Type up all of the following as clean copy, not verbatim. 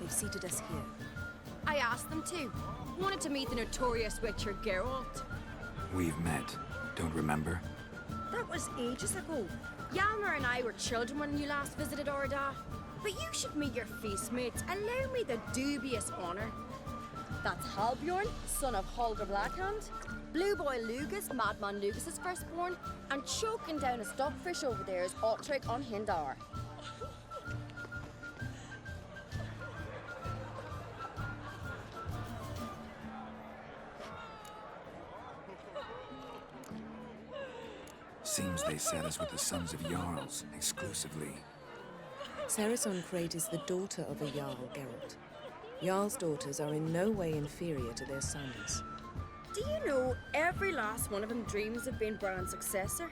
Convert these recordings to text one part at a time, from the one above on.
They've seated us here. I asked them to. Wanted to meet the notorious Witcher Geralt. We've met. Don't remember? That was ages ago. Yalmer and I were children when you last visited Orda. But you should meet your feast mates. Allow me the dubious honor. That's Halbjorn, son of Holger Blackhand. Blue Boy Lugas, Madman Lugas's firstborn. And choking down a stockfish over there is Otrek on Hindar. Seems they set us with the sons of Jarls, exclusively. Saracen Crate is the daughter of a Jarl, Geralt. Jarl's daughters are in no way inferior to their sons. Do you know every last one of them dreams of being Bran's successor?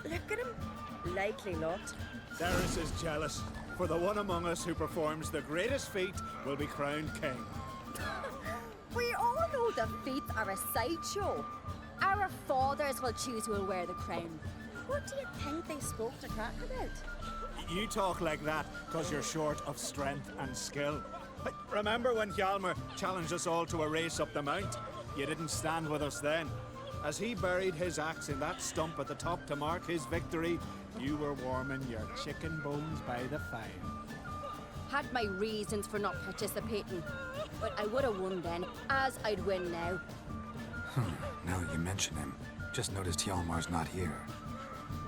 Look at him. Likely lot. Ceres is jealous, for the one among us who performs the greatest feat will be crowned king. We all know the feats are a sideshow. Our fathers will choose who will wear the crown. What do you think they spoke to Crack about? You talk like that because you're short of strength and skill. But remember when Hjalmar challenged us all to a race up the mount? You didn't stand with us then. As he buried his axe in that stump at the top to mark his victory, you were warming your chicken bones by the fire. Had my reasons for not participating. But I would have won then, as I'd win now. Now that you mention him, just noticed Hjalmar's not here.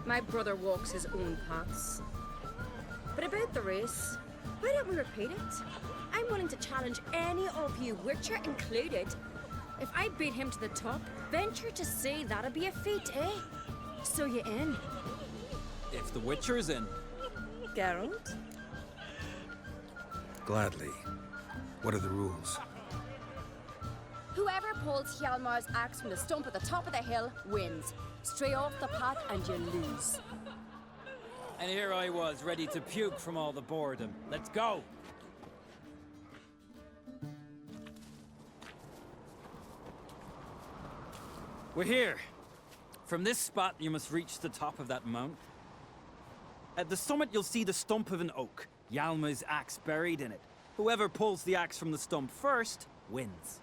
My brother walks his own paths. But about the race, why don't we repeat it? I'm willing to challenge any of you, Witcher included. If I beat him to the top, venture to say that'd be a feat, eh? So you in? If the Witcher's in. Geralt? Gladly. What are the rules? Whoever pulls Hjalmar's axe from the stump at the top of the hill wins. Stray off the path and you lose. And here I was, ready to puke from all the boredom. Let's go! We're here. From this spot, you must reach the top of that mount. At the summit, you'll see the stump of an oak. Hjalmar's axe buried in it. Whoever pulls the axe from the stump first, wins.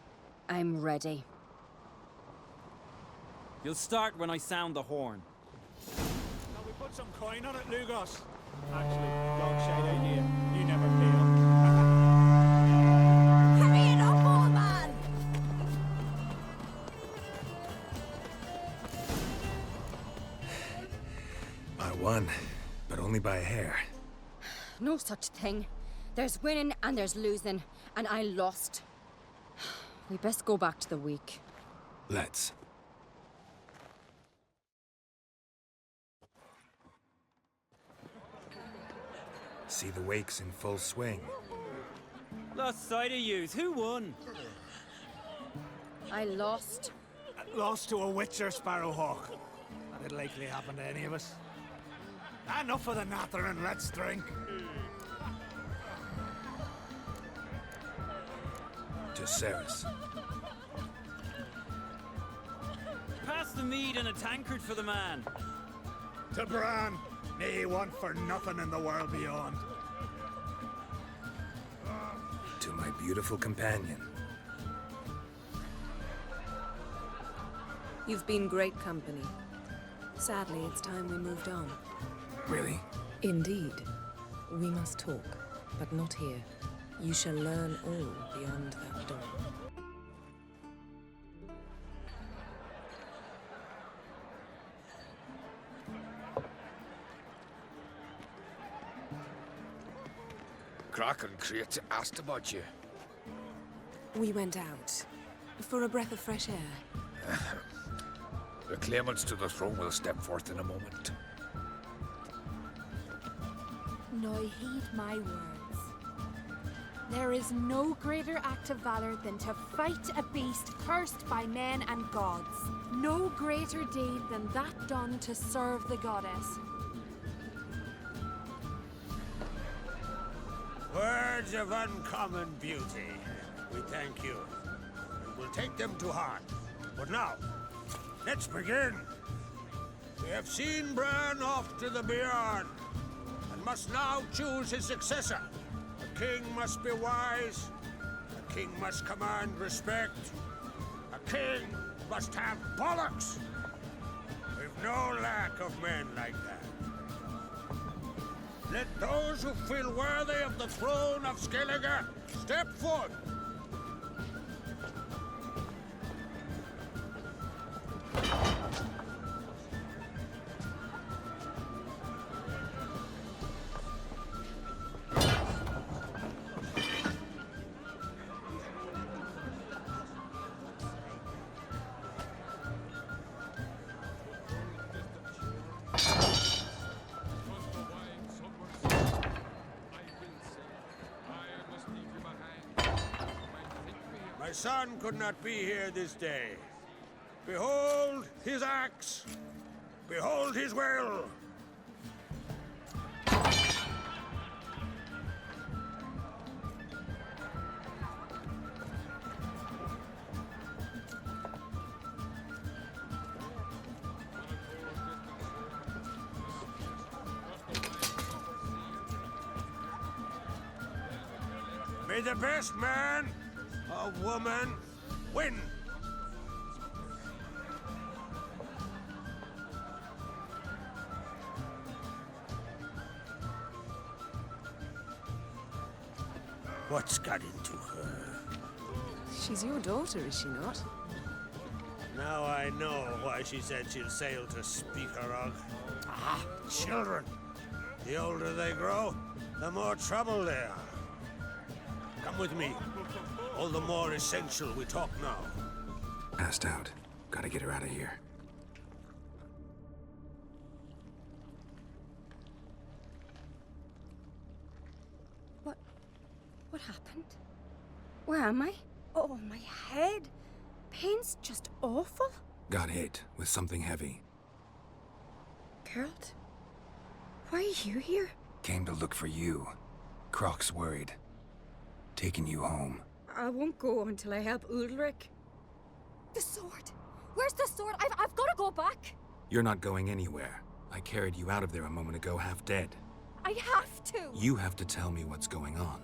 I'm ready. You'll start when I sound the horn. Can we put some coin on it, Lugos? Actually, dog shite idea. You never fail. Hurry it up, old man! I won, but only by a hair. No such thing. There's winning and there's losing, and I lost. We best go back to the week. Let's. See the wakes in full swing. Lost sight of yous. Who won? I lost. Lost to a Witcher Sparrowhawk. That'd likely happen to any of us. Enough of the nattering, let's drink. To Ceres. Pass the mead and a tankard for the man. To Bran, may he want for nothing in the world beyond. To my beautiful companion. You've been great company. Sadly, it's time we moved on. Really? Indeed. We must talk, but not here. You shall learn all beyond that door. Crack and Crate asked about you. We went out for a breath of fresh air. The claimants to the throne will step forth in a moment. Now heed my words. There is no greater act of valor than to fight a beast cursed by men and gods. No greater deed than that done to serve the goddess. Words of uncommon beauty. We thank you. And we'll take them to heart. But now, let's begin. We have seen Bran off to the beyond, and must now choose his successor. A king must be wise. A king must command respect. A king must have bollocks. We've no lack of men like that. Let those who feel worthy of the throne of Skellige step forth. My son could not be here this day. Behold his axe. Behold his will. May the best man or woman win. What's got into her? She's your daughter, is she not? Now I know why she said she'll sail to Speakerog. Ah, children. The older they grow, the more trouble they are. Come with me. All the more essential we talk now. Passed out. Gotta get her out of here. What happened? Where am I? Oh, my head. Pain's just awful. Got hit with something heavy. Geralt, why are you here? Came to look for you. Croc's worried. Taking you home. I won't go until I help Ulrich. The sword! Where's the sword? I've got to go back! You're not going anywhere. I carried you out of there a moment ago half dead. I have to! You have to tell me what's going on.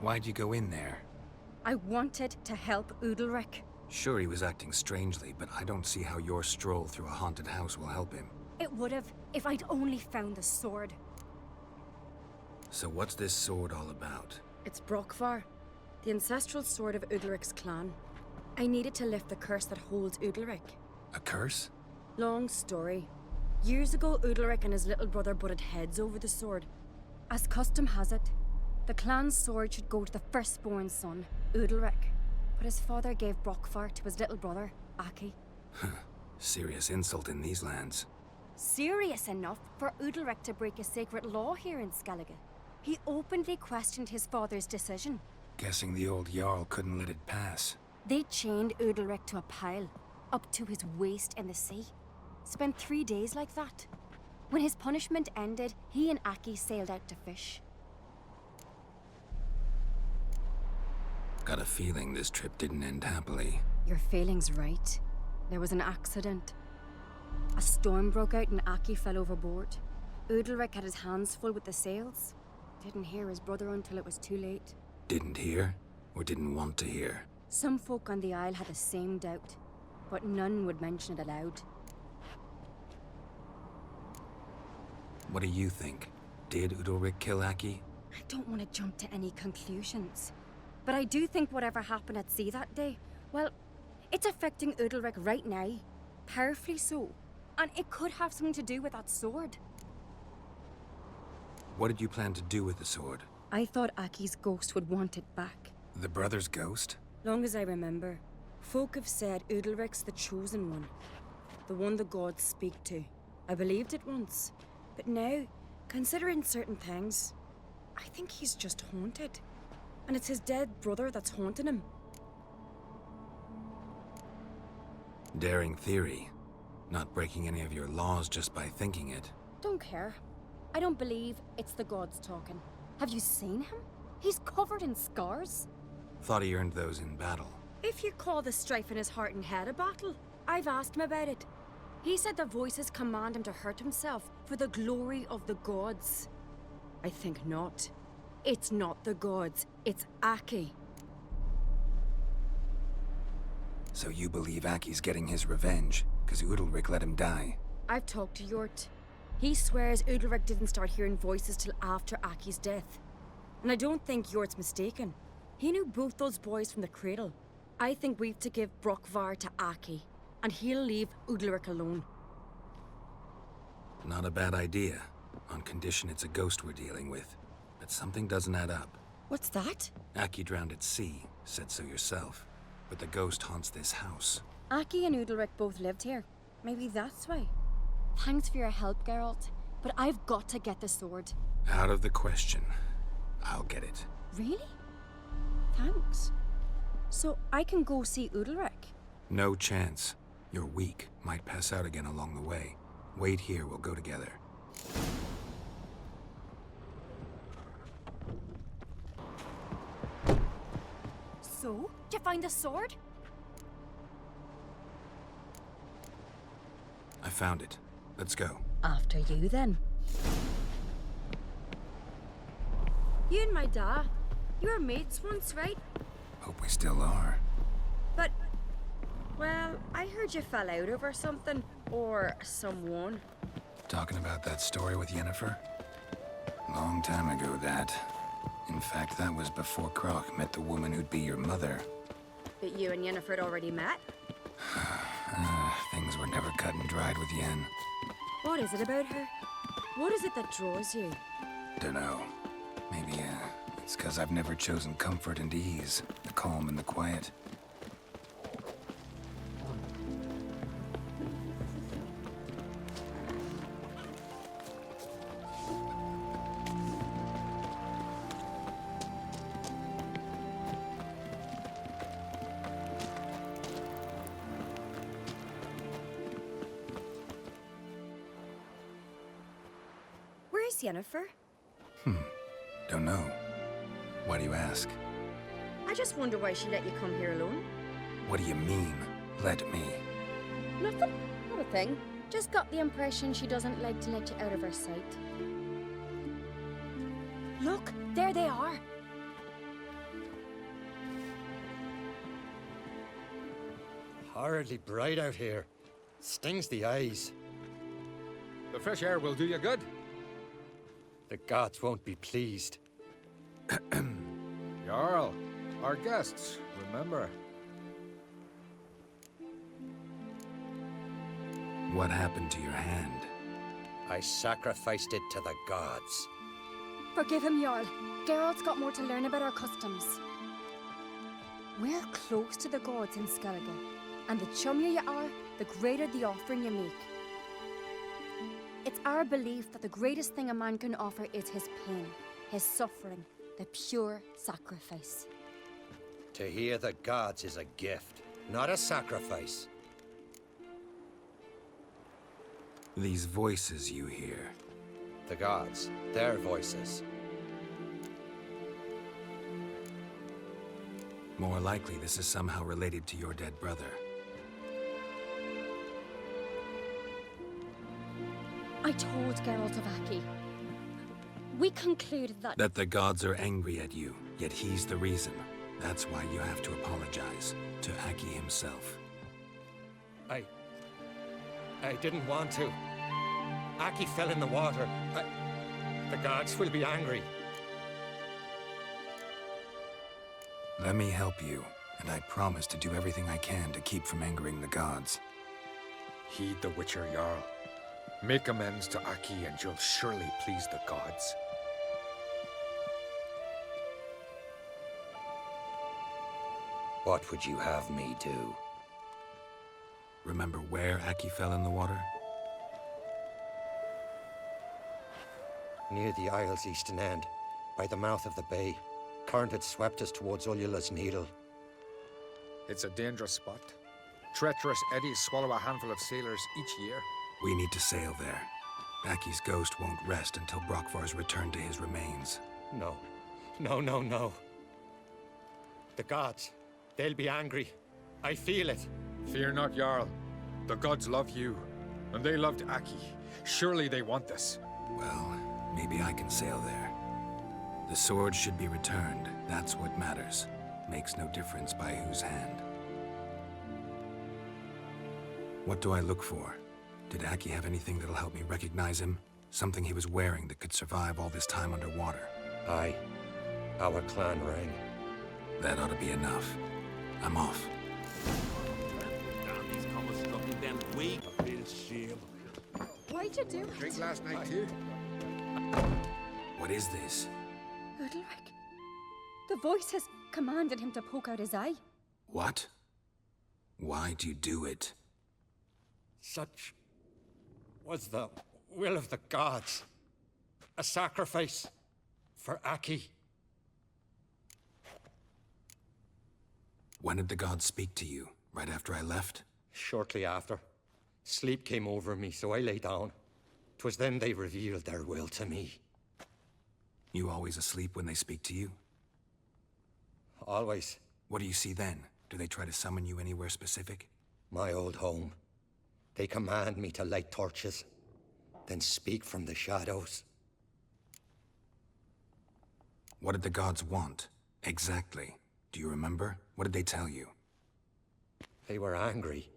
Why'd you go in there? I wanted to help Ulrich. Sure, he was acting strangely, but I don't see how your stroll through a haunted house will help him. It would have if I'd only found the sword. So what's this sword all about? It's Brokvar, the ancestral sword of Udalric's clan. I needed to lift the curse that holds Udalric. A curse? Long story. Years ago, Udalric and his little brother butted heads over the sword. As custom has it, the clan's sword should go to the firstborn son, Udalric. But his father gave Brokvar to his little brother, Aki. Serious insult in these lands. Serious enough for Udalric to break a sacred law here in Skellige. He openly questioned his father's decision. Guessing the old Jarl couldn't let it pass. They chained Udalric to a pile, up to his waist in the sea. Spent 3 days like that. When his punishment ended, he and Aki sailed out to fish. Got a feeling this trip didn't end happily. Your feeling's right. There was an accident. A storm broke out and Aki fell overboard. Udalric had his hands full with the sails. Didn't hear his brother until it was too late. Didn't hear? Or didn't want to hear? Some folk on the Isle had the same doubt, but none would mention it aloud. What do you think? Did Udalric kill Aki? I don't want to jump to any conclusions, but I do think whatever happened at sea that day, well, it's affecting Udalric right now. Powerfully so. And it could have something to do with that sword. What did you plan to do with the sword? I thought Aki's ghost would want it back. The brother's ghost? Long as I remember, folk have said Udalric's the chosen one. The one the gods speak to. I believed it once. But now, considering certain things, I think he's just haunted. And it's his dead brother that's haunting him. Daring theory. Not breaking any of your laws just by thinking it. Don't care. I don't believe it's the gods talking. Have you seen him? He's covered in scars. Thought he earned those in battle. If you call the strife in his heart and head a battle, I've asked him about it. He said the voices command him to hurt himself for the glory of the gods. I think not. It's not the gods, it's Aki. So you believe Aki's getting his revenge, because Udalric let him die? I've talked to Yort. He swears Udalric didn't start hearing voices till after Aki's death. And I don't think Yort's mistaken. He knew both those boys from the cradle. I think we've to give Brokvar to Aki, and he'll leave Udalric alone. Not a bad idea, on condition it's a ghost we're dealing with. But something doesn't add up. What's that? Aki drowned at sea, said so yourself. But the ghost haunts this house. Aki and Udalric both lived here. Maybe that's why. Thanks for your help, Geralt, but I've got to get the sword. Out of the question. I'll get it. Really? Thanks. So I can go see Udalric? No chance. You're weak. Might pass out again along the way. Wait here, we'll go together. So, did you find the sword? I found it. Let's go. After you, then. You and my dad, you were mates once, right? Hope we still are. But, well, I heard you fell out over something, or someone. Talking about that story with Yennefer? Long time ago, that. In fact, that was before Croc met the woman who'd be your mother. But you and Yennefer had already met? Things were never cut and dried with Yen. What is it about her? What is it that draws you? Dunno. Maybe, it's 'cause I've never chosen comfort and ease, the calm and the quiet. Where's Yennefer? Don't know. Why do you ask? I just wonder why she let you come here alone. What do you mean, let me? Nothing. Not a thing. Just got the impression she doesn't like to let you out of her sight. Look, there they are. Horridly bright out here. Stings the eyes. The fresh air will do you good. The gods won't be pleased. Jarl, our guests, remember. What happened to your hand? I sacrificed it to the gods. Forgive him, Jarl. Geralt's got more to learn about our customs. We're close to the gods in Skellige, and the chummier you are, the greater the offering you make. It's our belief that the greatest thing a man can offer is his pain, his suffering, the pure sacrifice. To hear the gods is a gift, not a sacrifice. These voices you hear. The gods, their voices. More likely this is somehow related to your dead brother. I told Geralt of Aki. We concluded that... That the gods are angry at you, yet he's the reason. That's why you have to apologize to Aki himself. I didn't want to. Aki fell in the water. The gods will be angry. Let me help you, and I promise to do everything I can to keep from angering the gods. Heed the Witcher, Jarl. Make amends to Aki and you'll surely please the gods. What would you have me do? Remember where Aki fell in the water? Near the Isle's eastern end, by the mouth of the bay. Current had swept us towards Ullula's Needle. It's a dangerous spot. Treacherous eddies swallow a handful of sailors each year. We need to sail there. Aki's ghost won't rest until Brokvar's returned to his remains. No. No. The gods, they'll be angry. I feel it. Fear not, Jarl. The gods love you, and they loved Aki. Surely they want this. Well, maybe maybe I can sail there. The sword should be returned. That's what matters. Makes no difference by whose hand. What do I look for? Did Aki have anything that'll help me recognize him? Something he was wearing that could survive all this time underwater? Aye. Our clan ring. That ought to be enough. I'm off. Damn, these commas stuck in them weak. Real shame. Why'd you do it? Drink last night too? What is this? Udalric. The voice has commanded him to poke out his eye. What? Why do you do it? Such was the will of the gods. A sacrifice for Aki. When did the gods speak to you? Right after I left? Shortly after. Sleep came over me, so I lay down. 'Twas then they revealed their will to me. You always asleep when they speak to you? Always. What do you see then? Do they try to summon you anywhere specific? My old home. They command me to light torches, then speak from the shadows. What did the gods want? Exactly. Do you remember? What did they tell you? They were angry.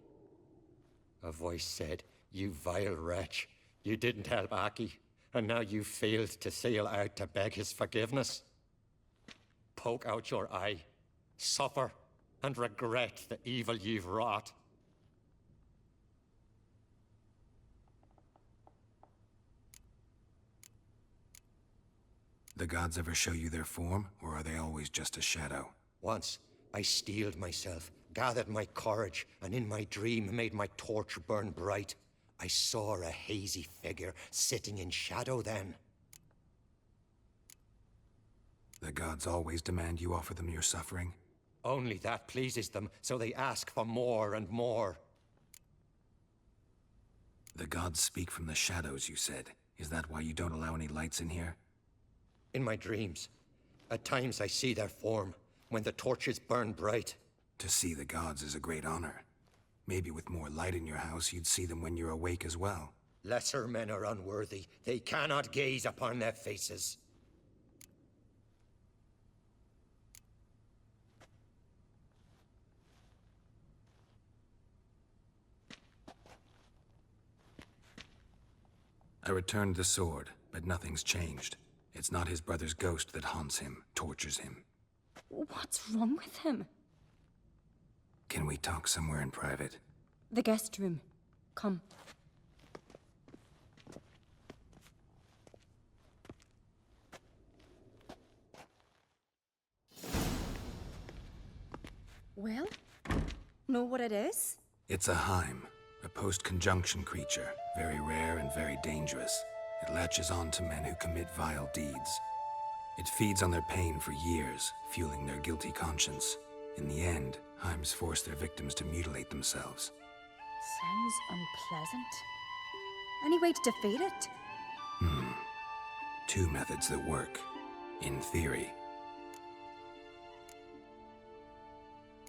A voice said, "You vile wretch, you didn't help Aki, and now you failed to sail out to beg his forgiveness. Poke out your eye, suffer, and regret the evil you've wrought." The gods ever show you their form, or are they always just a shadow? Once, I steeled myself, gathered my courage, and in my dream made my torch burn bright. I saw a hazy figure sitting in shadow then. The gods always demand you offer them your suffering? Only that pleases them, so they ask for more and more. The gods speak from the shadows, you said. Is that why you don't allow any lights in here? In my dreams, at times I see their form, when the torches burn bright. To see the gods is a great honor. Maybe with more light in your house, you'd see them when you're awake as well. Lesser men are unworthy. They cannot gaze upon their faces. I returned the sword, but nothing's changed. It's not his brother's ghost that haunts him, tortures him. What's wrong with him? Can we talk somewhere in private? The guest room. Come. Well, know what it is? It's a Heim, a post-conjunction creature, very rare and very dangerous. It latches on to men who commit vile deeds. It feeds on their pain for years, fueling their guilty conscience. In the end, Heims force their victims to mutilate themselves. Sounds unpleasant. Any way to defeat it? Two methods that work, in theory.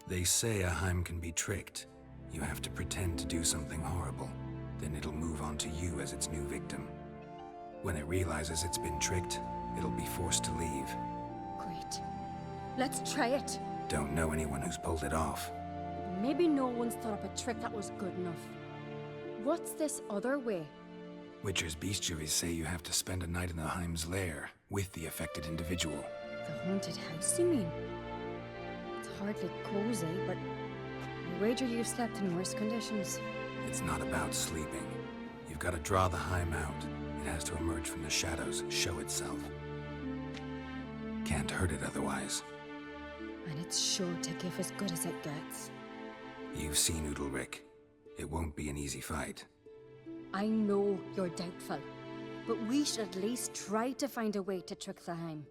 They say a Heim can be tricked. You have to pretend to do something horrible. Then it'll move on to you as its new victim. When it realizes it's been tricked, it'll be forced to leave. Great. Let's try it. Don't know anyone who's pulled it off. Maybe no one's thought up a trick that was good enough. What's this other way? Witcher's bestiaries say you have to spend a night in the Heim's lair with the affected individual. The haunted house, you mean? It's hardly cozy, but I wager you've slept in worse conditions. It's not about sleeping. You've got to draw the Heim out. It has to emerge from the shadows, show itself. Can't hurt it otherwise. And it's sure to give as good as it gets. You've seen Udalric. It won't be an easy fight. I know you're doubtful, but we should at least try to find a way to trick the Heim.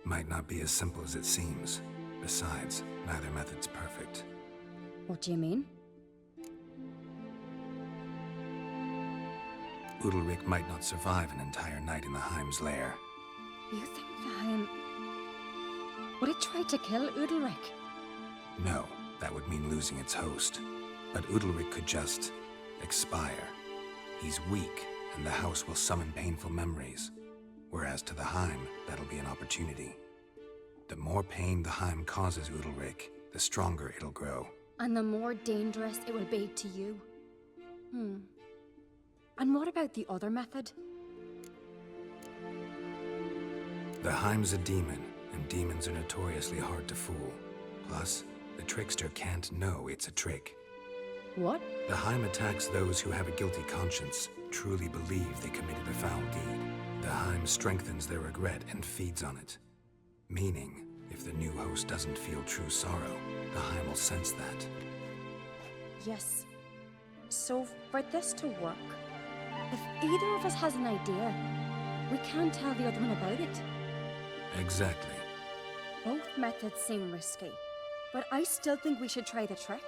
Might not be as simple as it seems. Besides, neither method's perfect. What do you mean? Udalric might not survive an entire night in the Heim's lair. You think the Heim... Would it try to kill Udalric? No, that would mean losing its host. But Udalric could just... expire. He's weak, and the house will summon painful memories. Whereas to the Heim, that'll be an opportunity. The more pain the Heim causes Udalric, the stronger it'll grow. And the more dangerous it will be to you. And what about the other method? The Heim's a demon, and demons are notoriously hard to fool. Plus, the trickster can't know it's a trick. What? The Heim attacks those who have a guilty conscience, truly believe they committed a foul deed. The Heim strengthens their regret and feeds on it. Meaning, if the new host doesn't feel true sorrow, the Heim will sense that. Yes. So, for this to work, if either of us has an idea, we can't tell the other one about it. Exactly. Both methods seem risky, but I still think we should try the trick.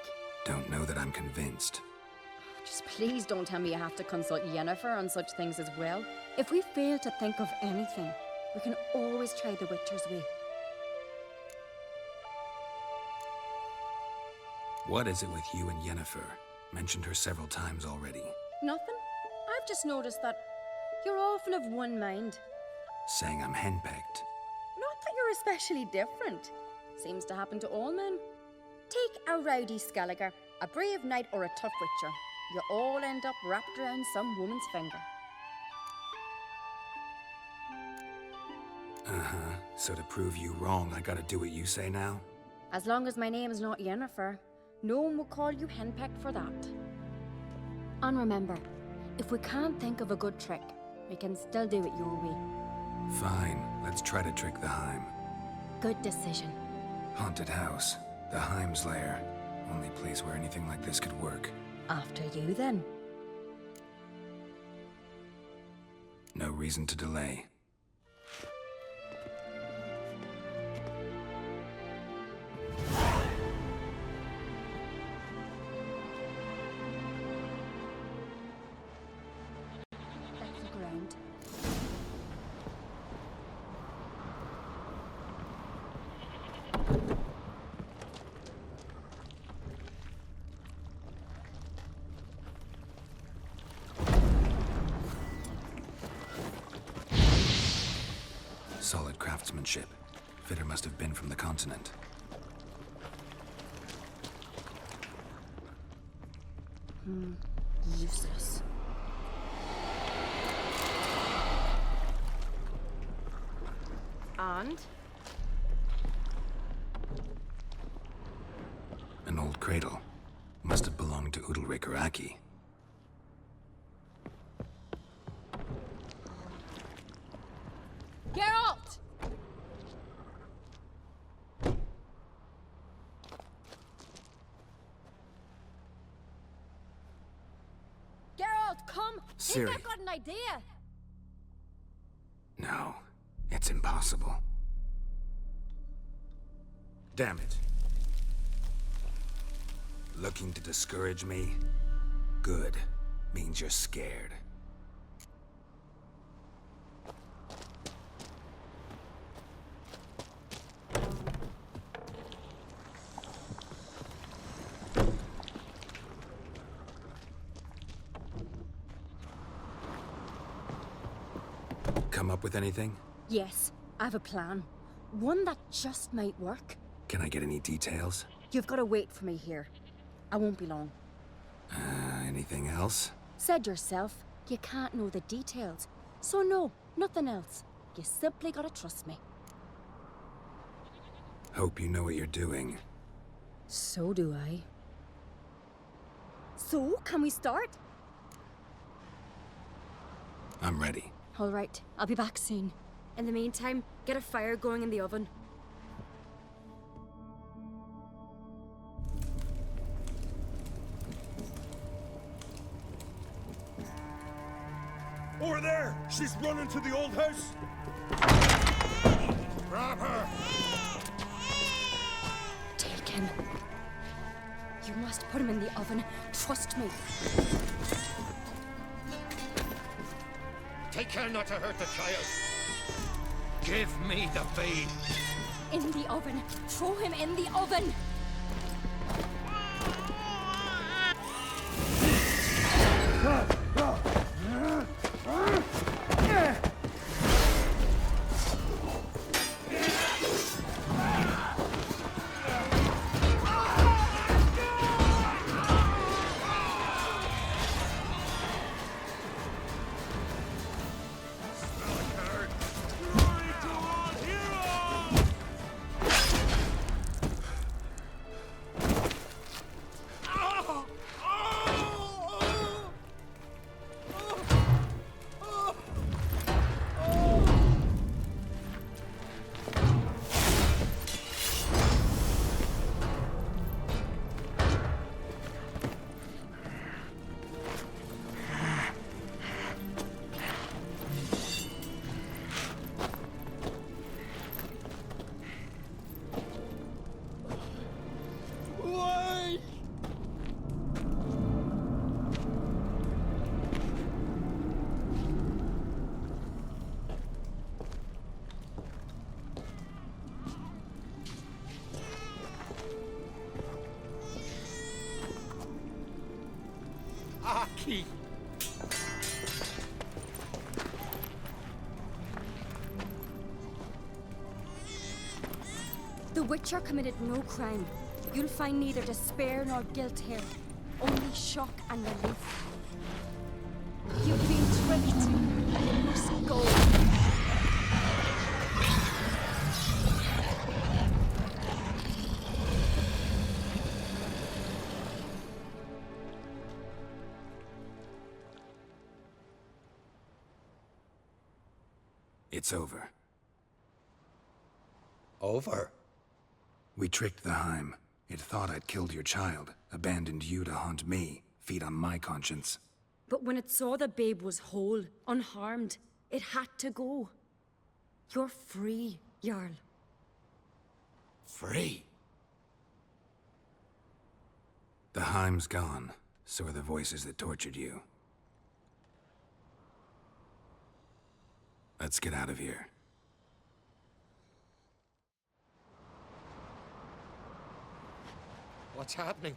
Don't know that I'm convinced. Just please don't tell me you have to consult Yennefer on such things as well. If we fail to think of anything, we can always try the Witcher's way. What is it with you and Yennefer? Mentioned her several times already. Nothing. I've just noticed that you're often of one mind. Saying I'm henpecked. Not that you're especially different. Seems to happen to all men. Take a rowdy Skelliger, a brave knight, or a tough witcher. You all end up wrapped around some woman's finger. So to prove you wrong, I gotta do what you say now? As long as my name is not Yennefer, no one will call you henpecked for that. And remember, if we can't think of a good trick, we can still do it your way. Fine, let's try to trick the Heim. Good decision. Haunted house. The Heim's lair. Only place where anything like this could work. After you, then. No reason to delay. That's the ground. Solid craftsmanship. Fitter must have been from the continent. Useless. And? An old cradle. Must have belonged to Udalric or Aki. Geralt! Geralt, come! Ciri. Think I've got an idea! No, it's impossible. Damn it. Looking to discourage me? Good. Means you're scared. Come up with anything? Yes, I have a plan. One that just might work. Can I get any details? You've got to wait for me here. I won't be long. Anything else? Said yourself, you can't know the details. So no, nothing else. You simply gotta trust me. Hope you know what you're doing. So do I. So, can we start? I'm ready. All right, I'll be back soon. In the meantime, get a fire going in the oven. Over there! She's running to the old house! Grab her! Take him. You must put him in the oven. Trust me. Take care not to hurt the child. Give me the babe. In the oven. Throw him in the oven. The Witcher committed no crime. You'll find neither despair nor guilt here. Only shock and relief. You've been tricked. You must go. It's over. Over? We tricked the Heim. It thought I'd killed your child, abandoned you to haunt me, feed on my conscience. But when it saw the babe was whole, unharmed, it had to go. You're free, Jarl. Free? The Heim's gone, so are the voices that tortured you. Let's get out of here. What's happening?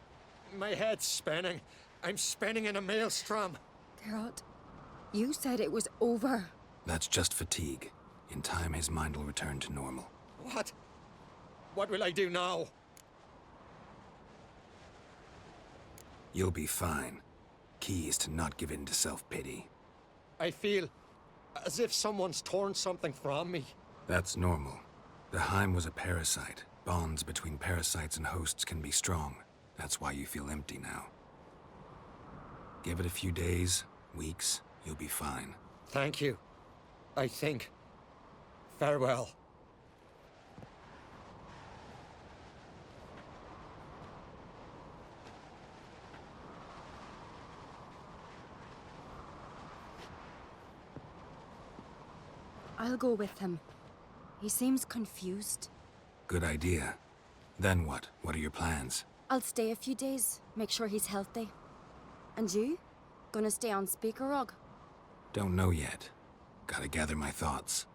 My head's spinning. I'm spinning in a maelstrom. Geralt, you said it was over. That's just fatigue. In time, his mind will return to normal. What? What will I do now? You'll be fine. Key is to not give in to self-pity. I feel as if someone's torn something from me. That's normal. The Heim was a parasite. Bonds between parasites and hosts can be strong. That's why you feel empty now. Give it a few days, weeks, you'll be fine. Thank you. I think. Farewell. I'll go with him. He seems confused. Good idea. Then what? What are your plans? I'll stay a few days, make sure he's healthy. And you? Gonna stay on Speaker Rog? Don't know yet. Gotta gather my thoughts.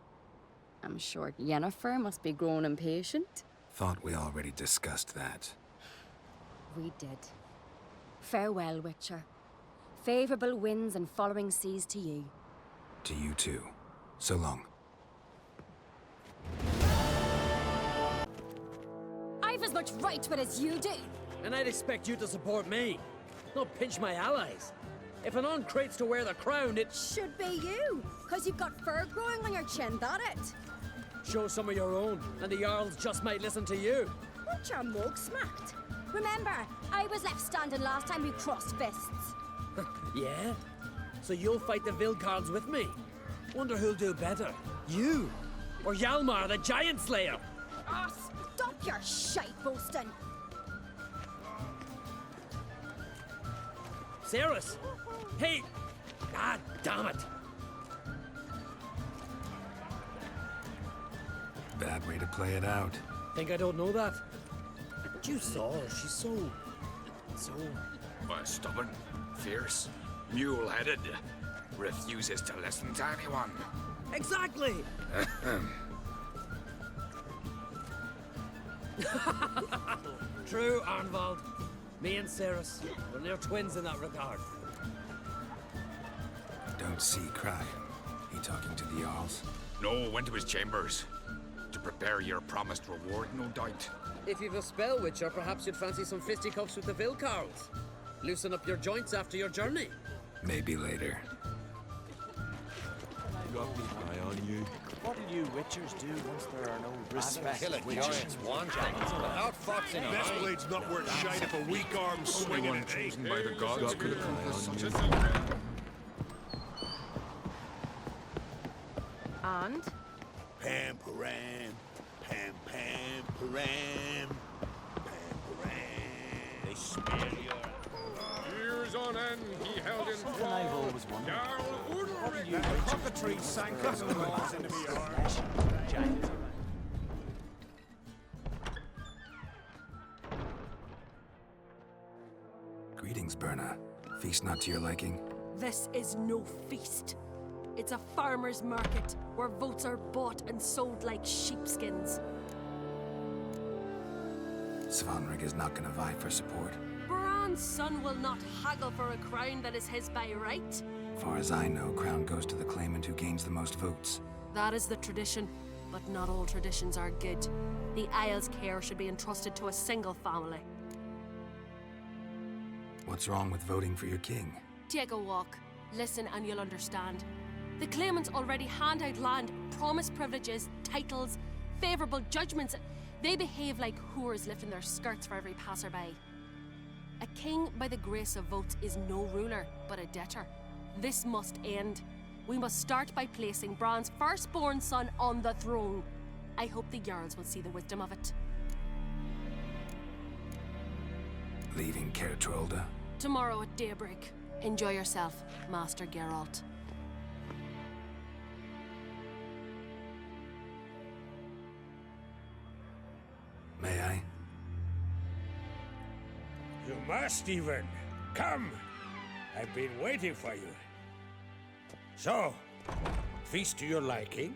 I'm sure Yennefer must be growing impatient. Thought we already discussed that. We did. Farewell, Witcher. Favorable winds and following seas to you. To you too. So long. I've as much right to it as you do. And I'd expect you to support me, not pinch my allies. If an uncrate's to wear the crown, it Should be you, because you've got fur growing on your chin, that it? show some of your own, and the Jarls just might listen to you. What your mug smacked? Remember, I was left standing last time we crossed fists. Yeah? So you'll fight the Vilcards with me? Wonder who'll do better, you or Hjalmar the Giant Slayer? Ah, stop your shite boasting. Cerys! Hey! Ah, damn it! Bad way to play it out. Think I don't know that? But you saw her, she's so... Stubborn, fierce, mule-headed, refuses to listen to anyone. Exactly! True, Arnvald. Me and Cerys, we're near twins in that regard. Don't see cry. He talking to the Jarls? No, went to his chambers. To prepare your promised reward, no doubt. If you've a spell, Witcher, perhaps you'd fancy some fisticuffs with the Vilcards. Loosen up your joints after your journey. Maybe later. Got me eye on you. What do you Witchers do once there are no Respect the Giants one thing. Without foxing Best blade's not worth shite if a weak arm swinging One it, eh? chosen by the gods Got could me eye accomplish on such you. a thing. And? Pam param, pam pam param, pam param. They spare you. Years on end, he held in Something I've always wondered. Jarl What do you That Witchers cockatoo sank us and claws into me arm. giants around? Greetings, Berna. Feast not to your liking? This is no feast. It's a farmer's market where votes are bought and sold like sheepskins. Svanrig is not gonna vie for support. Bran's son will not haggle for a crown that is his by right. Far as I know, crown goes to the claimant who gains the most votes. That is the tradition. But not all traditions are good. The Isle's care should be entrusted to a single family. What's wrong with voting for your king? Take a walk. Listen and you'll understand. The claimants already hand out land, promise privileges, titles, favourable judgments. They behave like whores lifting their skirts for every passerby. A king by the grace of votes is no ruler, but a debtor. This must end. We must start by placing Bran's firstborn son on the throne. I hope the Jarls will see the wisdom of it. Leaving Caer Trolda? Tomorrow at daybreak. Enjoy yourself, Master Geralt. May I? You must, even. Come. I've been waiting for you. So, feast to your liking?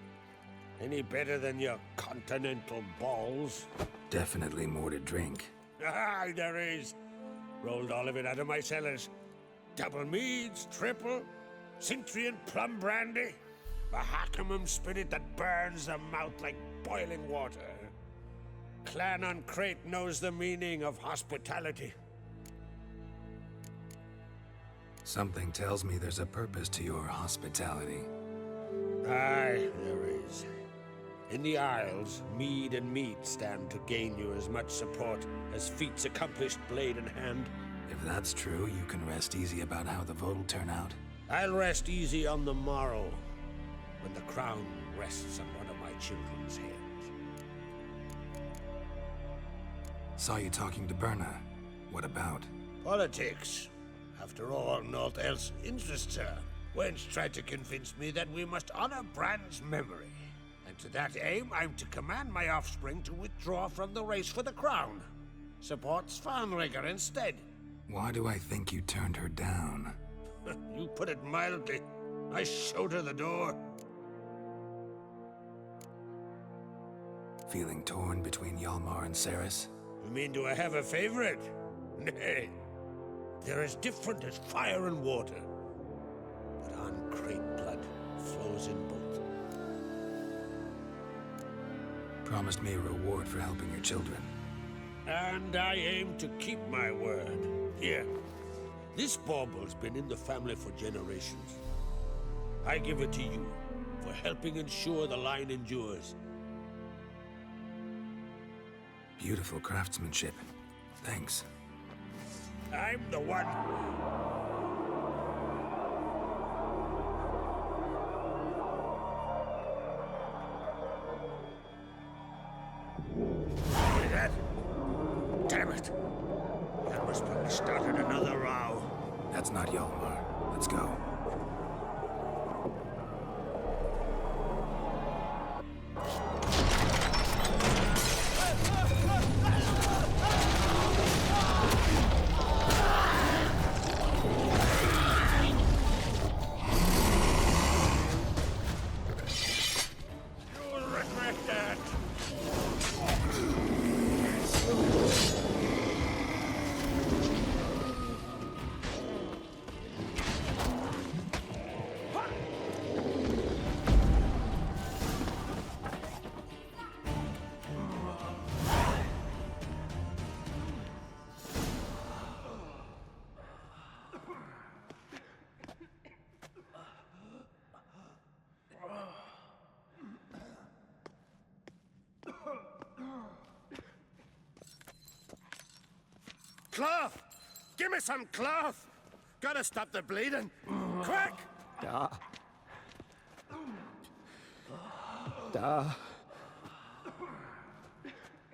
Any better than your continental balls? Definitely more to drink. Ah, there is. Rolled all of it out of my cellars. Double meads, triple, Cintrian plum brandy, a Hackamum spirit that burns the mouth like boiling water. Clan on Crate knows the meaning of hospitality. Something tells me there's a purpose to your hospitality. Aye, there is. In the Isles, mead and meat stand to gain you as much support as feats accomplished blade in hand. If that's true, you can rest easy about how the vote will turn out. I'll rest easy on the morrow, when the crown rests on one of my children's heads. Saw you talking to Berna. What about? Politics. After all, naught else interests her. Wench tried to convince me that we must honor Bran's memory. And to that aim, I'm to command my offspring to withdraw from the race for the crown. Support Svanrigger instead. Why do I think you turned her down? You put it mildly. I showed her the door. Feeling torn between Hjalmar and Cerys? You mean, do I have a favorite? Nay. They're as different as fire and water. But on Crate blood flows in both. Promised me a reward for helping your children. And I aim to keep my word. Here. This bauble's been in the family for generations. I give it to you for helping ensure the line endures. Beautiful craftsmanship. Thanks. I'm the one. Hear that? Damn it. That must probably started another row. That's not Hjalmar. Let's go. Cloth! Give me some cloth! Gotta stop the bleeding. Quick!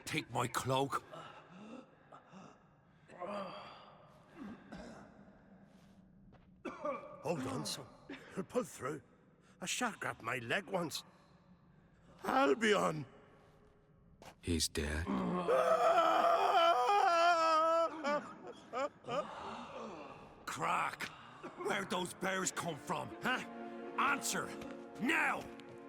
Take my cloak. Hold on, son. We'll pull through. A shark grabbed my leg once. Albion! He's dead. Crack! Where'd those bears come from, huh? Answer! Now!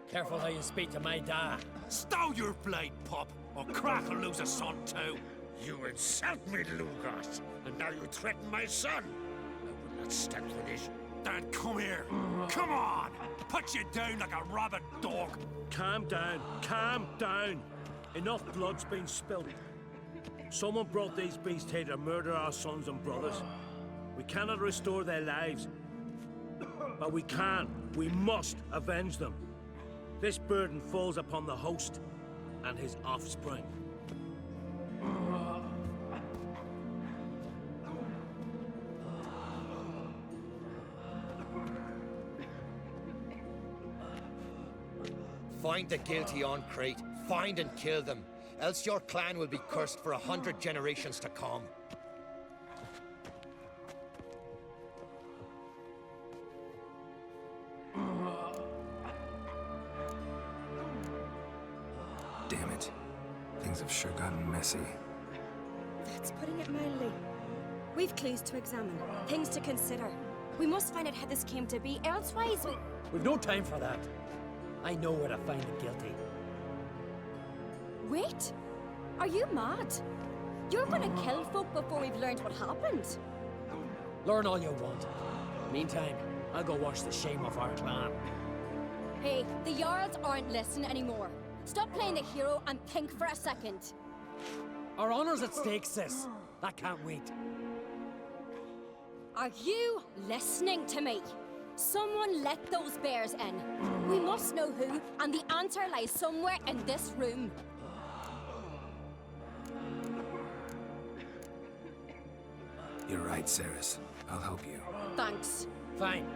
Careful how you speak to my dad. Stow your blade, pup, or Crack will lose a son too. You insult me, Lugos, and now you threaten my son. I will not stand for this. Then come here. Come on! Put you down like a rabid dog. Can't Calm down. Calm down. Enough blood's been spilled. Someone brought these beasts here to murder our sons and brothers. We cannot restore their lives. But we can. We must avenge them. This burden falls upon the host and his offspring. Find the guilty on Crate. Find and kill them. Else your clan will be cursed for 100 generations to come. Damn it. Things have sure gotten messy. That's putting it mildly. We've clues to examine, things to consider. We must find out how this came to be, elsewise we... We've no time for that. I know where to find the guilty. Wait! Are you mad? You're gonna kill folk before we've learned what happened. Learn all you want. Meantime, I'll go wash the shame off our clan. Hey, the Jarls aren't listening anymore. Stop playing the hero and think for a second. Our honor's at stake, sis. That can't wait. Are you listening to me? Someone let those bears in. We must know who, and the answer lies somewhere in this room. You're right, Ceres. I'll help you. Thanks. Fine.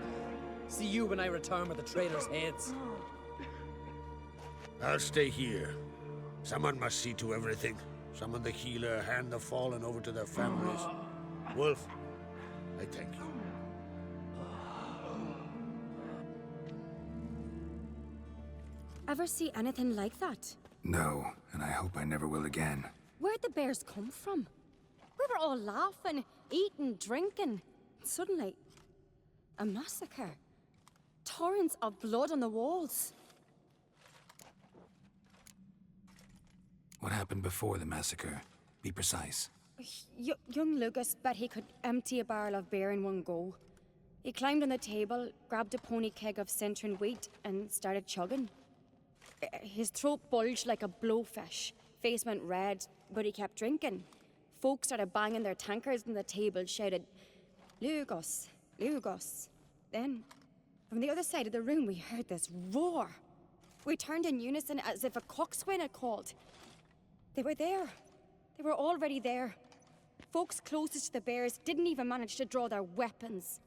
See you when I return with the traitors' heads. I'll stay here. Someone must see to everything. Summon the healer, hand the fallen over to their families. Wolf, I thank you. Ever see anything like that? No, and I hope I never will again. Where'd the bears come from? We were all laughing, eating, drinking. Suddenly, a massacre. Torrents of blood on the walls. What happened before the massacre? Be precise. Young Lucas bet he could empty a barrel of beer in one go. He climbed on the table, grabbed a pony keg of Centron wheat, and started chugging. His throat bulged like a blowfish. Face went red, but he kept drinking. Folks started banging their tankards on the table, shouted, "Lugos, Lugos." Then, from the other side of the room, we heard this roar. We turned in unison as if a coxswain had called. They were there. They were already there. Folks closest to the bears didn't even manage to draw their weapons.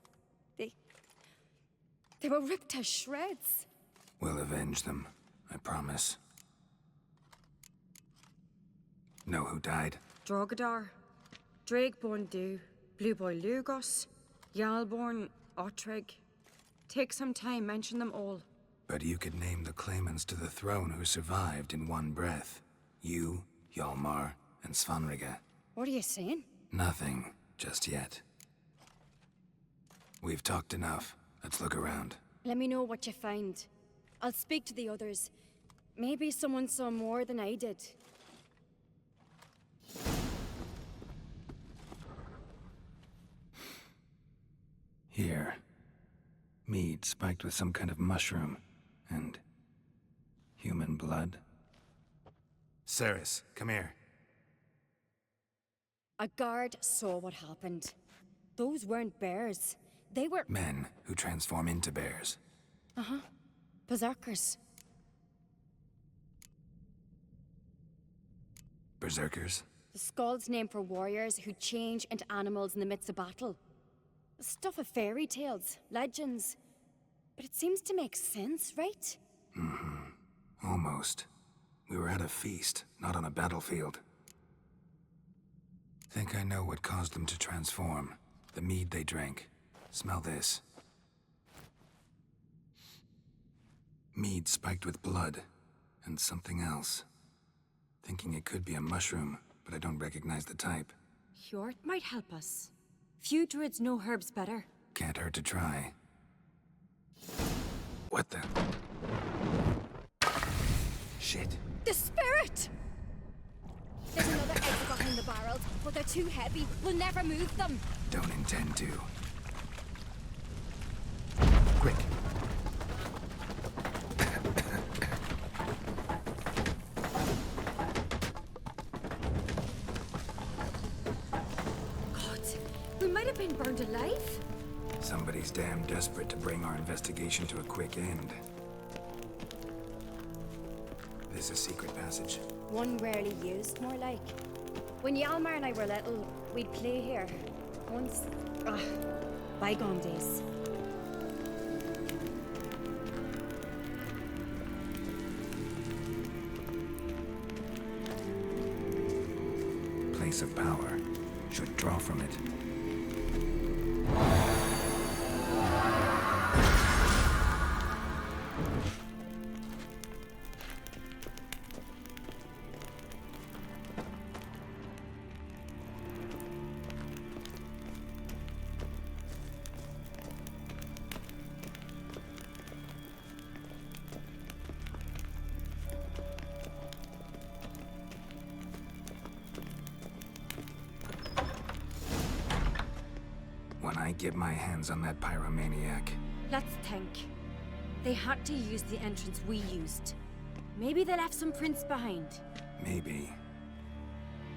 They were ripped to shreds. We'll avenge them, I promise. Know who died? Drogadar, Drakeborn Du, Blue Boy Lugos, Jarlborn, Ottrig. Take some time, mention them all. But you could name the claimants to the throne who survived in one breath. You, Hjalmar, and Svanrige. What are you saying? Nothing, just yet. We've talked enough. Let's look around. Let me know what you find. I'll speak to the others. Maybe someone saw more than I did. Here. Mead spiked with some kind of mushroom. And human blood. Ceres, come here. A guard saw what happened. Those weren't bears. They were... Men who transform into bears. Uh-huh. Berserkers. Berserkers? The Skald's name for warriors who change into animals in the midst of battle. The stuff of fairy tales, legends. But it seems to make sense, right? Mm-hmm. Almost. We were at a feast, not on a battlefield. Think I know what caused them to transform. The mead they drank. Smell this. Mead spiked with blood. And something else. Thinking it could be a mushroom, but I don't recognize the type. Hjort might help us. Few druids know herbs better. Can't hurt to try. What the? Shit. The spirit! There's another exit behind the barrels, but they're too heavy. We'll never move them. Don't intend to. Quick. being burned alive? Somebody's damn desperate to bring our investigation to a quick end. This a secret passage? One rarely used, more like. When Yalmar and I were little, we'd play here. Once. Bygone days. Place of power. Should draw from it. When I get my hands on that pyromaniac. Let's think. They had to use the entrance we used. Maybe they left some prints behind. Maybe.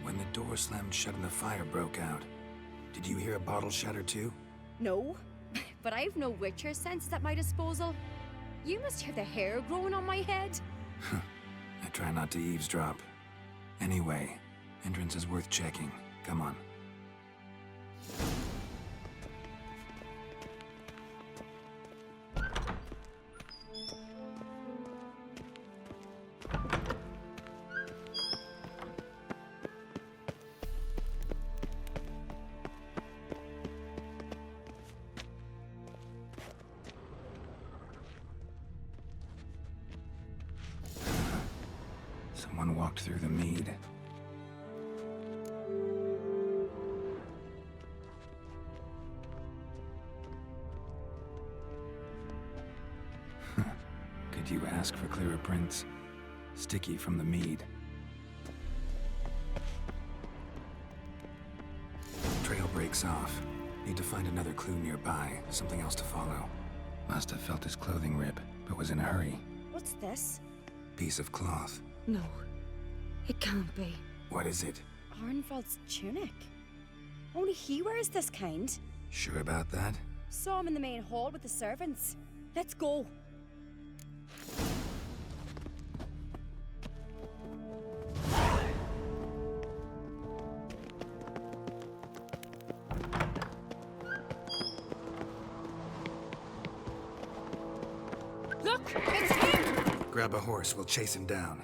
When the door slammed shut and the fire broke out, did you hear a bottle shatter too? No, but I've no Witcher sense at my disposal. You must hear the hair growing on my head. I try not to eavesdrop. Anyway, entrance is worth checking. Come on. Someone walked through the mead. Could you ask for clearer prints? Sticky from the mead. Trail breaks off. Need to find another clue nearby, something else to follow. Must have felt his clothing rip, but was in a hurry. What's this? Piece of cloth. No, it can't be. What is it? Arnvald's tunic. Only he wears this kind. Sure about that? Saw him in the main hall with the servants. Let's go. Look! It's him! Grab a horse, we'll chase him down.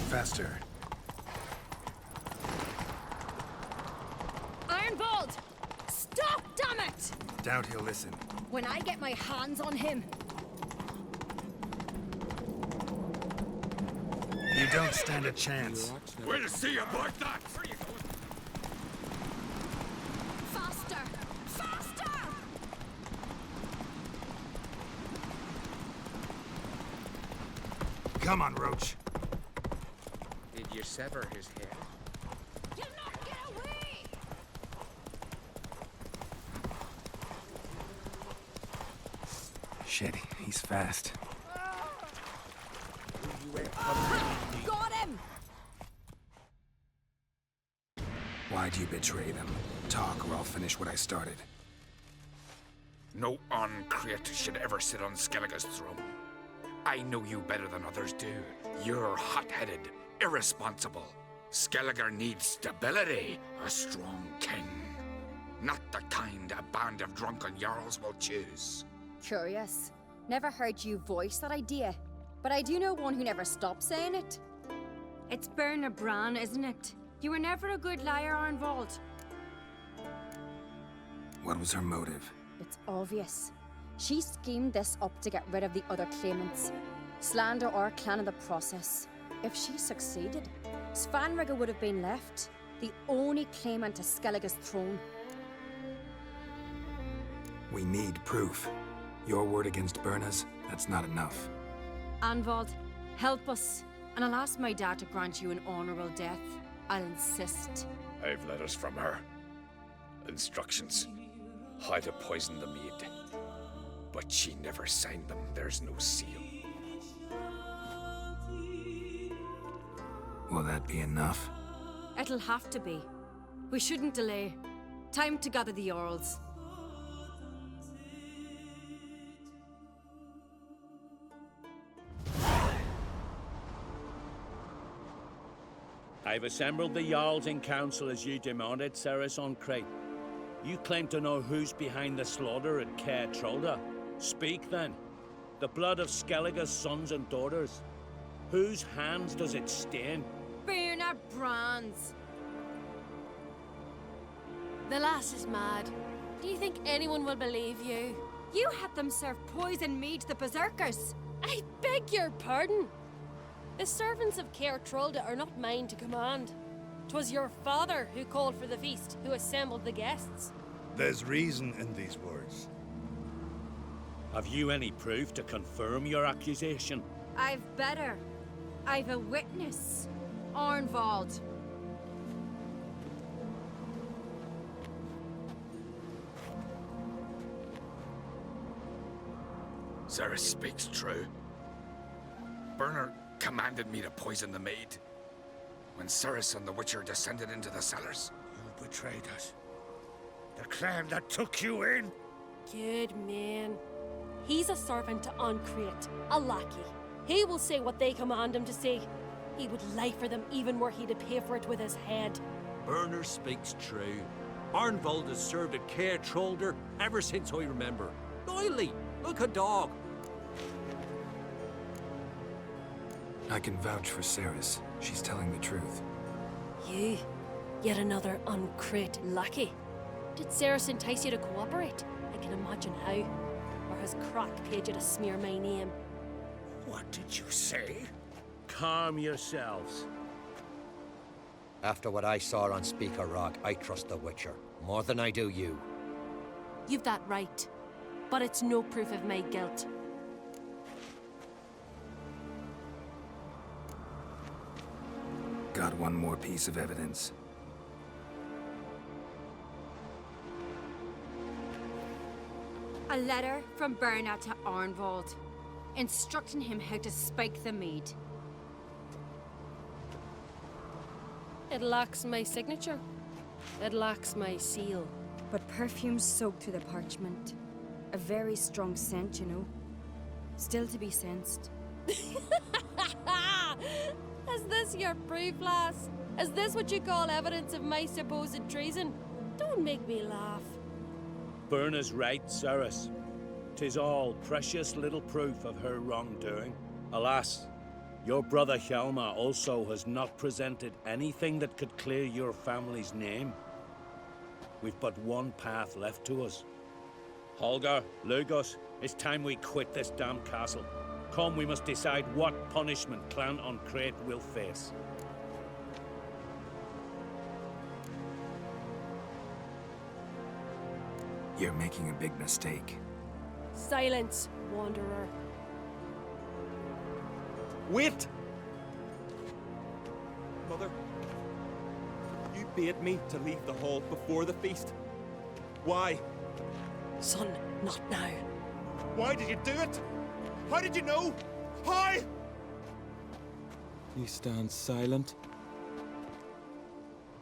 Faster. Arnvald! Stop, damn it! Doubt he'll listen. When I get my hands on him. You don't stand a chance. We'll see about that! Faster! Faster! Come on, Roach. Did you sever his head? You'll not get away! Shit, he's fast. Got him! Why'd you betray them? Talk, or I'll finish what I started. No Uncreate should ever sit on Skellige's throne. I know you better than others do. You're hot-headed, irresponsible. Skellige needs stability, a strong king. Not the kind a band of drunken jarls will choose. Curious. Never heard you voice that idea. But I do know one who never stops saying it. It's Berna Bran, isn't it? You were never a good liar, Arnvald. What was her motive? It's obvious. She schemed this up to get rid of the other claimants. Slander our clan in the process. If she succeeded, Svanrige would have been left, the only claimant to Skellige's throne. We need proof. Your word against Berna's, that's not enough. Arnvald, help us, and I'll ask my dad to grant you an honorable death. I'll insist. I've letters from her. Instructions. How to poison the mead. But she never signed them. There's no seal. Will that be enough? It'll have to be. We shouldn't delay. Time to gather the Jarls. I've assembled the Jarls in council as you demanded, Ceres on Crate. You claim to know who's behind the slaughter at Caer Trolda. Speak then. The blood of Skellige's sons and daughters. Whose hands does it stain? Birna Brand's. The lass is mad. Do you think anyone will believe you? You had them serve poison mead to the berserkers. I beg your pardon. The servants of Caer Trolda are not mine to command. 'Twas your father who called for the feast, who assembled the guests. There's reason in these words. Have you any proof to confirm your accusation? I've better. I've a witness. Arnvald. Ceres speaks true. Bernard commanded me to poison the maid. When Ceres and the Witcher descended into the cellars. You betrayed us. The clan that took you in. Good man. He's a servant to Ancrete, a lackey. He will say what they command him to say. He would lie for them even were he to pay for it with his head. Berner speaks true. Arnvald has served at Caer Trolder ever since I remember. Doily, look a dog. I can vouch for Ceres. She's telling the truth. You? Yet another Ancrete lackey? Did Ceres entice you to cooperate? I can imagine how. Or has Crack paid you to smear my name? What did you say? Calm yourselves. After what I saw on Speaker Rock, I trust the Witcher. More than I do you. You've that right. But it's no proof of my guilt. Got one more piece of evidence. A letter from Birna to Arnvald, instructing him how to spike the mead. It lacks my signature. It lacks my seal. But perfume soaked through the parchment. A very strong scent, you know. Still to be sensed. Is this your proof, lass? Is this what you call evidence of my supposed treason? Don't make me laugh. Berna's right, Ceres. 'Tis all precious little proof of her wrongdoing. Alas, your brother Hjalmar also has not presented anything that could clear your family's name. We've but one path left to us. Holger, Lugos, it's time we quit this damn castle. Come, we must decide what punishment Clan Ancrete will face. You're making a big mistake. Silence, wanderer. Wait! Mother, you bade me to leave the hall before the feast. Why? Son, not now. Why did you do it? How did you know? How? You stand silent.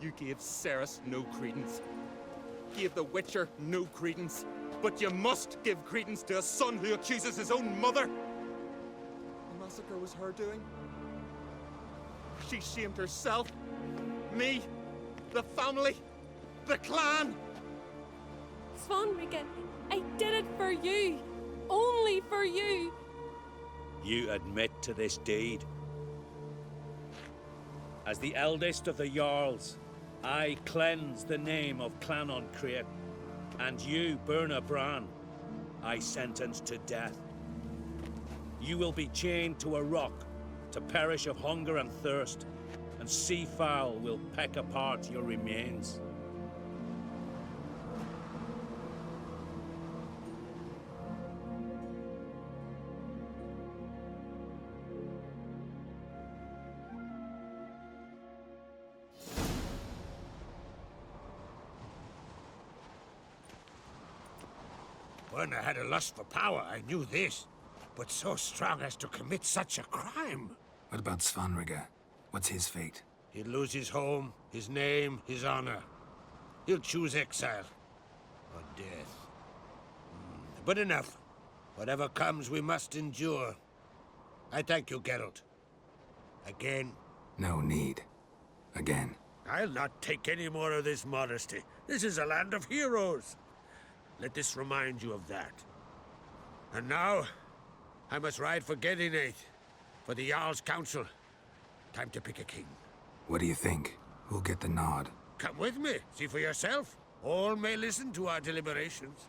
You gave Ceres no credence. Gave the Witcher no credence. But you must give credence to a son who accuses his own mother. The massacre was her doing. She shamed herself, me, the family, the clan. Svanrika, I did it for you. Only for you. You admit to this deed. As the eldest of the Jarls, I cleanse the name of Clan Ancrete, and you, Birna Bran, I sentence to death. You will be chained to a rock to perish of hunger and thirst, and sea fowl will peck apart your remains. Werner had a lust for power, I knew this. But so strong as to commit such a crime. What about Svanrika? What's his fate? He'll lose his home, his name, his honor. He'll choose exile. Or death. But enough. Whatever comes, we must endure. I thank you, Geralt. Again. No need. Again. I'll not take any more of this modesty. This is a land of heroes. Let this remind you of that. And now, I must ride for Gedinate, for the Jarl's Council. Time to pick a king. What do you think? Who'll get the nod? Come with me, see for yourself. All may listen to our deliberations.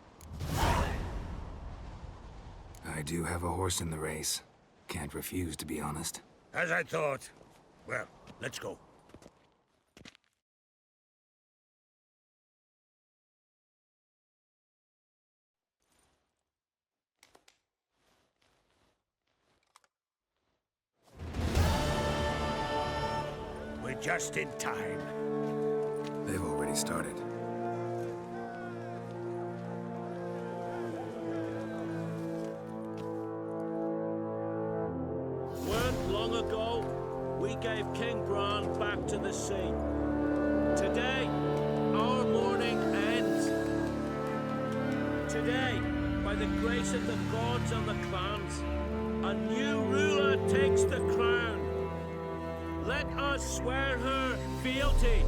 I do have a horse in the race. Can't refuse, to be honest. As I thought. Well, let's go. We're just in time. They've already started. Weren't long ago, we gave King Bran back to the sea. Today, our mourning ends. Today, by the grace of the gods and the clans, a new ruler takes the crown. Let us swear her fealty.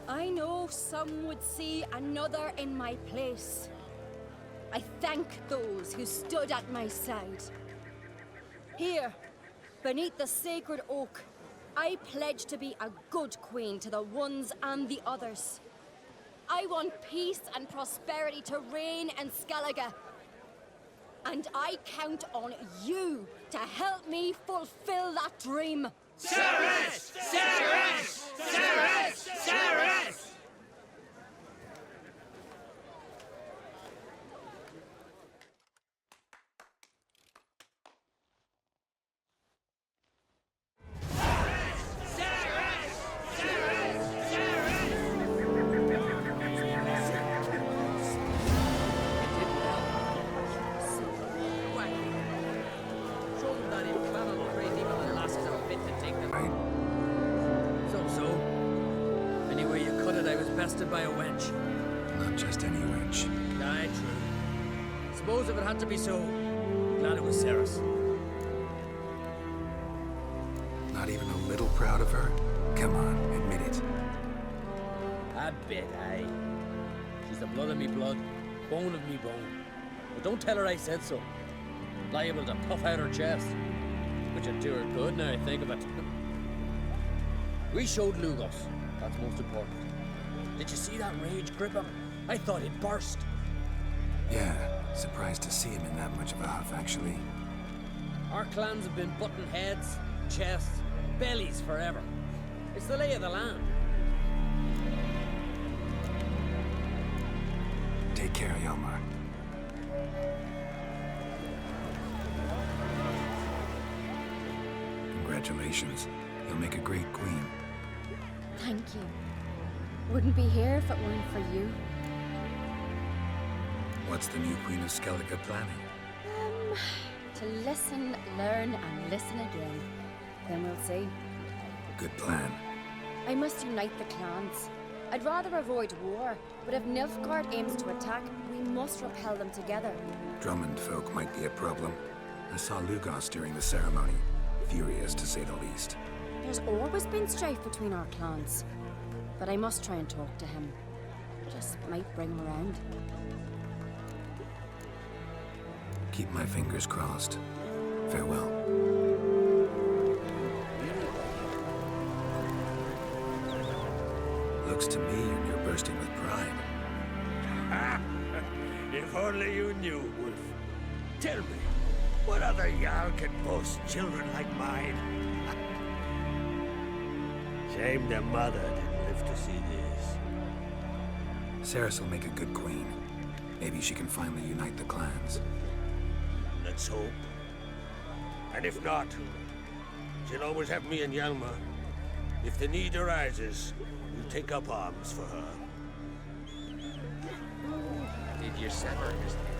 I know some would see another in my place. I thank those who stood at my side. Here, beneath the sacred oak, I pledge to be a good queen to the ones and the others. I want peace and prosperity to reign in Skellige. And I count on you to help me fulfill that dream. Ceres! Ceres! Ceres! Ceres! By a wench. Not just any wench. Aye, true. Suppose if it had to be so, glad it was Ceres. Not even a little proud of her? Come on, admit it. A bit, aye. She's the blood of me blood, bone of me bone. But don't tell her I said so. Liable to puff out her chest. Which would do her good now I think of it. We showed Lugos. That's most important. Did you see that rage grip him? I thought he'd burst. Yeah, surprised to see him in that much of a huff, actually. Our clans have been butting heads, chests, bellies forever. It's the lay of the land. Take care, Hjalmar. Congratulations. You'll make a great queen. Thank you. Wouldn't be here if it weren't for you. What's the new Queen of Skellige planning? To listen, learn, and listen again. Then we'll see. Good plan. I must unite the clans. I'd rather avoid war, but if Nilfgaard aims to attack, we must repel them together. Drummond folk might be a problem. I saw Lugos during the ceremony. Furious, to say the least. There's always been strife between our clans. But I must try and talk to him. Just might bring him around. Keep my fingers crossed. Farewell. Looks to me you're near bursting with pride. If only you knew, Wolf. Tell me, what other Jarl can boast children like mine? Shame their mother didn't live to see this. Ceres will make a good queen. Maybe she can finally unite the clans. Let's hope. And if not, she'll always have me and Yalma. If the need arises, we'll take up arms for her. Did you sever his head?